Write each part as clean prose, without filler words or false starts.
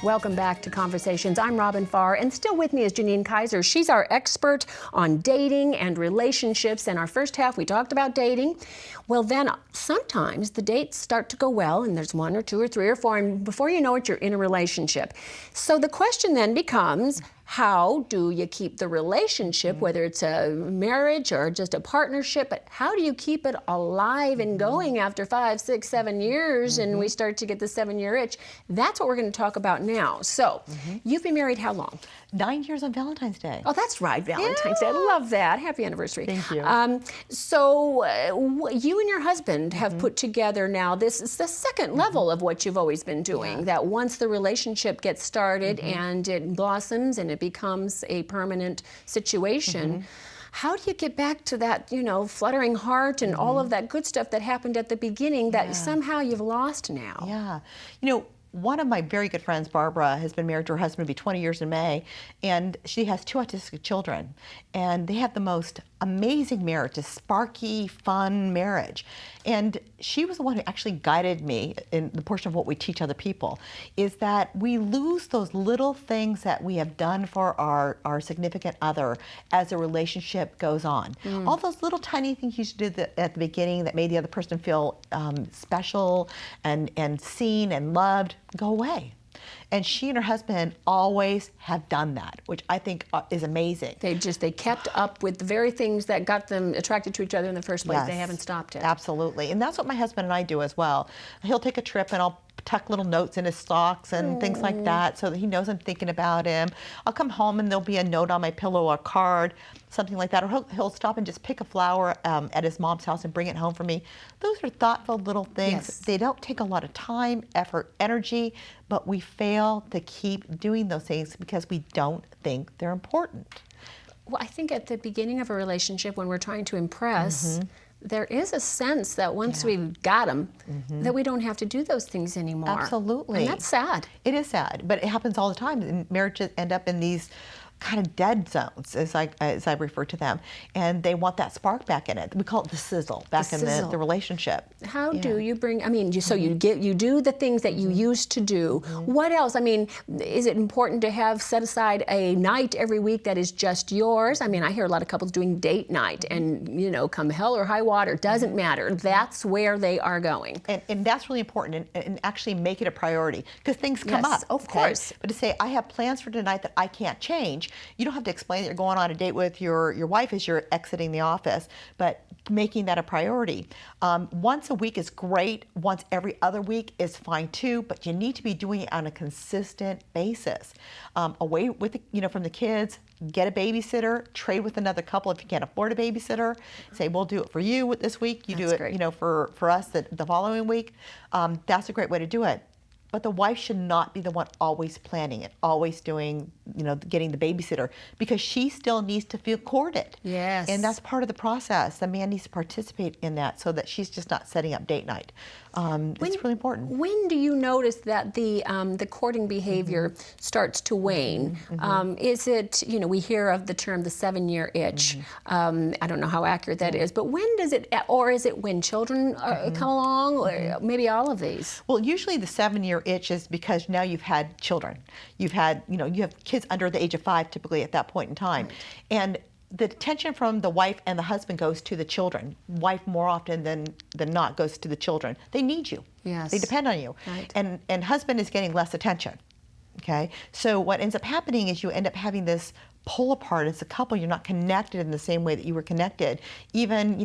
Welcome back to Conversations. I'm Robin Farr, and still with me is Jeannine Kaiser. She's our expert on dating and relationships. In our first half, we talked about dating. Well, then sometimes the dates start to go well, and there's one or two or three or four, and before you know it, you're in a relationship. So the question then becomes, how do you keep the relationship, whether it's a marriage or just a partnership, but how do you keep it alive and going after 5, 6, 7 years and we start to get the 7-year itch? That's what we're going to talk about now. So, you've been married how long? 9 years on Valentine's Day. Oh, that's right, Valentine's Day. I love that. Happy anniversary. Thank you. You and your husband have put together now, this is the second level of what you've always been doing, that once the relationship gets started and it blossoms and it becomes a permanent situation, how do you get back to that, fluttering heart and all of that good stuff that happened at the beginning that somehow you've lost now? Yeah. One of my very good friends, Barbara, has been married to her husband, it'll be 20 years in May, and she has 2 autistic children. And they have the most amazing marriage, a sparky, fun marriage. And she was the one who actually guided me in the portion of what we teach other people, is that we lose those little things that we have done for our significant other as the relationship goes on. All those little tiny things you did at the beginning that made the other person feel special and seen and loved go away. And she and her husband always have done that, which I think is amazing. They kept up with the very things that got them attracted to each other in the first place. Yes, they haven't stopped it. Absolutely. And that's what my husband and I do as well. He'll take a trip and I'll tuck little notes in his socks and things like that so that he knows I'm thinking about him. I'll come home and there'll be a note on my pillow or a card, something like that. Or he'll stop and just pick a flower at his mom's house and bring it home for me. Those are thoughtful little things. Yes. They don't take a lot of time, effort, energy, but we fail to keep doing those things because we don't think they're important. Well, I think at the beginning of a relationship, when we're trying to impress, there is a sense that once we've got them, that we don't have to do those things anymore. Absolutely. And that's sad. It is sad, but it happens all the time. And marriages end up in these kind of dead zones, as I refer to them, and they want that spark back in it. We call it the sizzle back in the relationship. How do you bring? I mean, you do the things that you used to do. What else? I mean, is it important to have set aside a night every week that is just yours? I mean, I hear a lot of couples doing date night, and come hell or high water, doesn't matter. That's where they are going, and that's really important. And actually make it a priority because things come up. Of course. But to say I have plans for tonight that I can't change. You don't have to explain that you're going on a date with your wife as you're exiting the office, but making that a priority. Once a week is great. Once every other week is fine too, but you need to be doing it on a consistent basis. Away with from the kids, get a babysitter, trade with another couple if you can't afford a babysitter. Say, we'll do it for you this week. You do it, great. For us the following week. That's a great way to do it. But the wife should not be the one always planning it, always doing, getting the babysitter, because she still needs to feel courted. Yes. And that's part of the process. The man needs to participate in that so that she's just not setting up date night. It's really important. When do you notice that the courting behavior starts to wane? Is it, we hear of the term the 7-year itch. I don't know how accurate that is, but when does it, or is it when children come along, or maybe all of these? Well, usually the 7-year itch is because now you've had children. You've had, you have kids under the age of 5 typically at that point in time. Right. And the attention from the wife and the husband goes to the children. Wife more often than not goes to the children. They need you. Yes. They depend on you. Right. And husband is getting less attention. Okay? So what ends up happening is you end up having this pull apart as a couple. You're not connected in the same way that you were connected. Even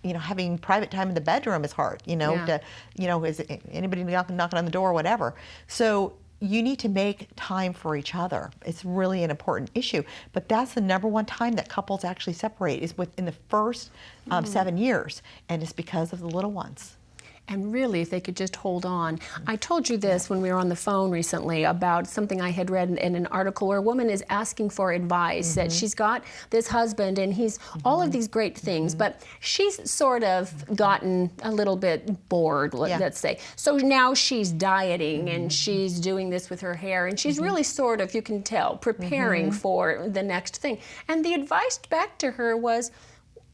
having private time in the bedroom is hard. Is anybody knocking on the door or whatever. So you need to make time for each other. It's really an important issue. But that's the number one time that couples actually separate, is within the first 7 years, and it's because of the little ones. And really, if they could just hold on. I told you this when we were on the phone recently about something I had read in an article where a woman is asking for advice, that she's got this husband and he's all of these great things, but she's sort of gotten a little bit bored, let's say. So now she's dieting and she's doing this with her hair, and she's really sort of, you can tell, preparing for the next thing. And the advice back to her was,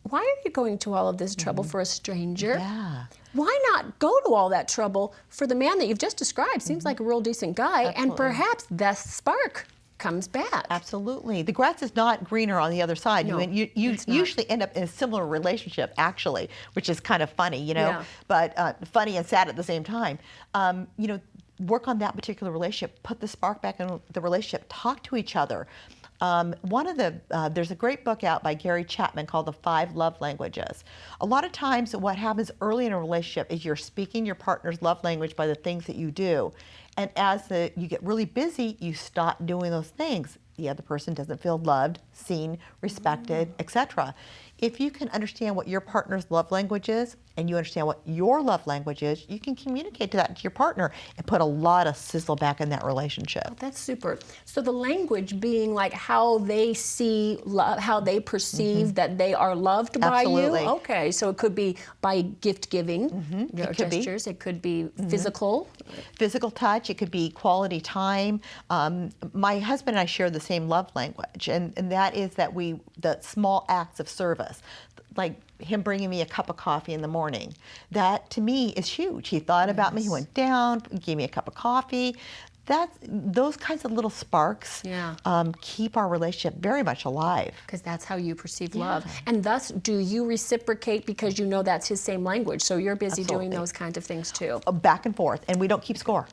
why are you going to all of this trouble for a stranger? Yeah. Why not go to all that trouble for the man that you've just described? Seems like a real decent guy, and Absolutely. perhaps the spark comes back. Absolutely. The grass is not greener on the other side. No, you it's not. usually end up in a similar relationship, actually, which is kind of funny, Yeah. but funny and sad at the same time. Work on that particular relationship, put the spark back in the relationship, talk to each other. There's a great book out by Gary Chapman called The 5 Love Languages. A lot of times what happens early in a relationship is you're speaking your partner's love language by the things that you do. And as you get really busy, you stop doing those things. The other person doesn't feel loved, seen, respected, etc. If you can understand what your partner's love language is, and you understand what your love language is, you can communicate that to your partner and put a lot of sizzle back in that relationship. Oh, that's super. So the language being like how they see love, how they perceive that they are loved by Absolutely. you. Okay, so it could be by gift giving, It could be. gestures. It could be physical. Physical touch, it could be quality time. My husband and I share the same love language, and that is that the small acts of service, like him bringing me a cup of coffee in the morning. That to me is huge. He thought about me, he went down, gave me a cup of coffee. Those kinds of little sparks keep our relationship very much alive. Because that's how you perceive love. And thus, do you reciprocate because you know that's his same language? So you're busy doing Absolutely. those kinds of things too. Back and forth, and we don't keep score.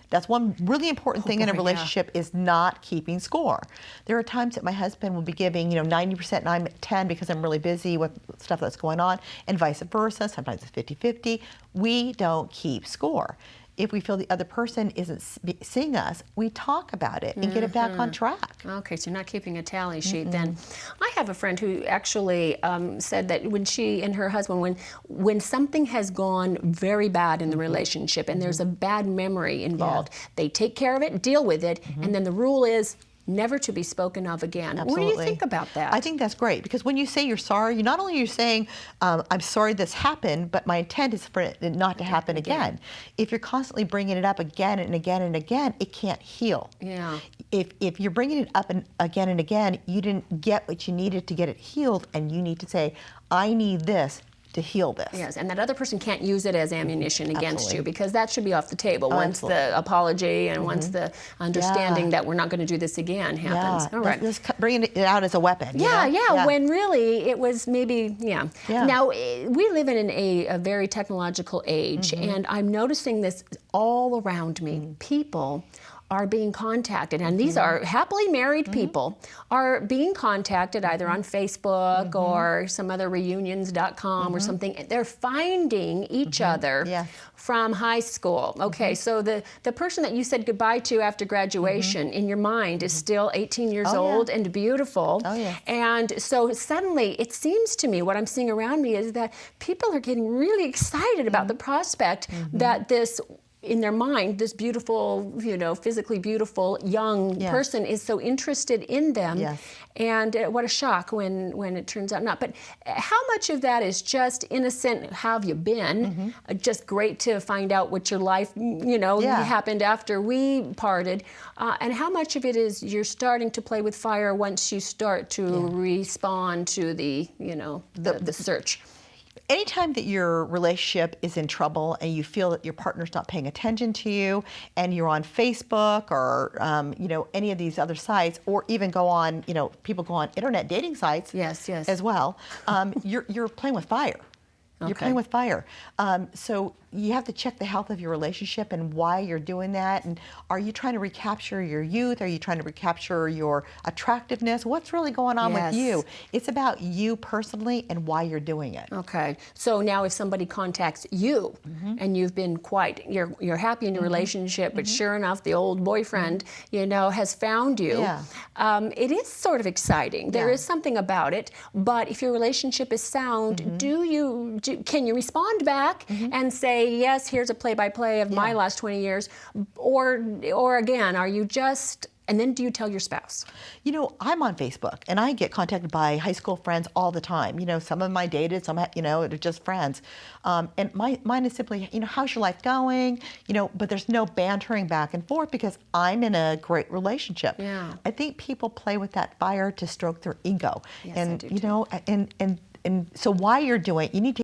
That's one really important thing in a boy, yeah. relationship is not keeping score. There are times that my husband will be giving, 90%, I'm at 10 because I'm really busy with stuff that's going on, and vice versa. Sometimes it's 50-50. We don't keep score. If we feel the other person isn't seeing us, we talk about it and get it back on track. Okay, so you're not keeping a tally sheet then. I have a friend who actually said that when she and her husband, when something has gone very bad in the relationship and there's a bad memory involved, they take care of it, deal with it, and then the rule is never to be spoken of again. Absolutely. What do you think about that? I think that's great, because when you say you're sorry, you not only are saying, I'm sorry this happened, but my intent is for it not to happen again. If you're constantly bringing it up again and again and again, it can't heal. Yeah. If you're bringing it up and again, you didn't get what you needed to get it healed, and you need to say, I need this to heal this. Yes, and that other person can't use it as ammunition against Absolutely. you, because that should be off the table once the apology and once the understanding that we're not going to do this again happens. Yeah. All right. Bringing it out as a weapon. Yeah, when really it was maybe, Now, we live in a very technological age, and I'm noticing this all around me. People are being contacted, and these are happily married people, are being contacted either on Facebook or some other reunions.com or something. They're finding each other from high school. Okay, so the person that you said goodbye to after graduation in your mind is still 18 years old and beautiful. Oh, yeah. And so suddenly it seems to me, what I'm seeing around me is that people are getting really excited about the prospect that this, in their mind, this beautiful, physically beautiful young person is so interested in them. Yes. And what a shock when it turns out not. But how much of that is just innocent, how have you been? Just great to find out what your life, happened after we parted. And how much of it is you're starting to play with fire once you start to respond to the search? Anytime that your relationship is in trouble and you feel that your partner's not paying attention to you, and you're on Facebook or any of these other sites, or even go on, people go on internet dating sites as well, you're playing with fire. You're playing with fire. So you have to check the health of your relationship and why you're doing that. And are you trying to recapture your youth? Are you trying to recapture your attractiveness? What's really going on with you? It's about you personally and why you're doing it. Okay. So now if somebody contacts you and you've been you're happy in your relationship, but sure enough, the old boyfriend, has found you, it is sort of exciting. There is something about it. But if your relationship is sound, can you respond back and say, yes, here's a play-by-play of my last 20 years, or again, are you just, and then do you tell your spouse? I'm on Facebook, and I get contacted by high school friends all the time. Some of them I dated, some, they're just friends. And mine is simply, how's your life going? But there's no bantering back and forth because I'm in a great relationship. Yeah. I think people play with that fire to stroke their ego. Yes, and, I do too. and so while you're doing it, you need to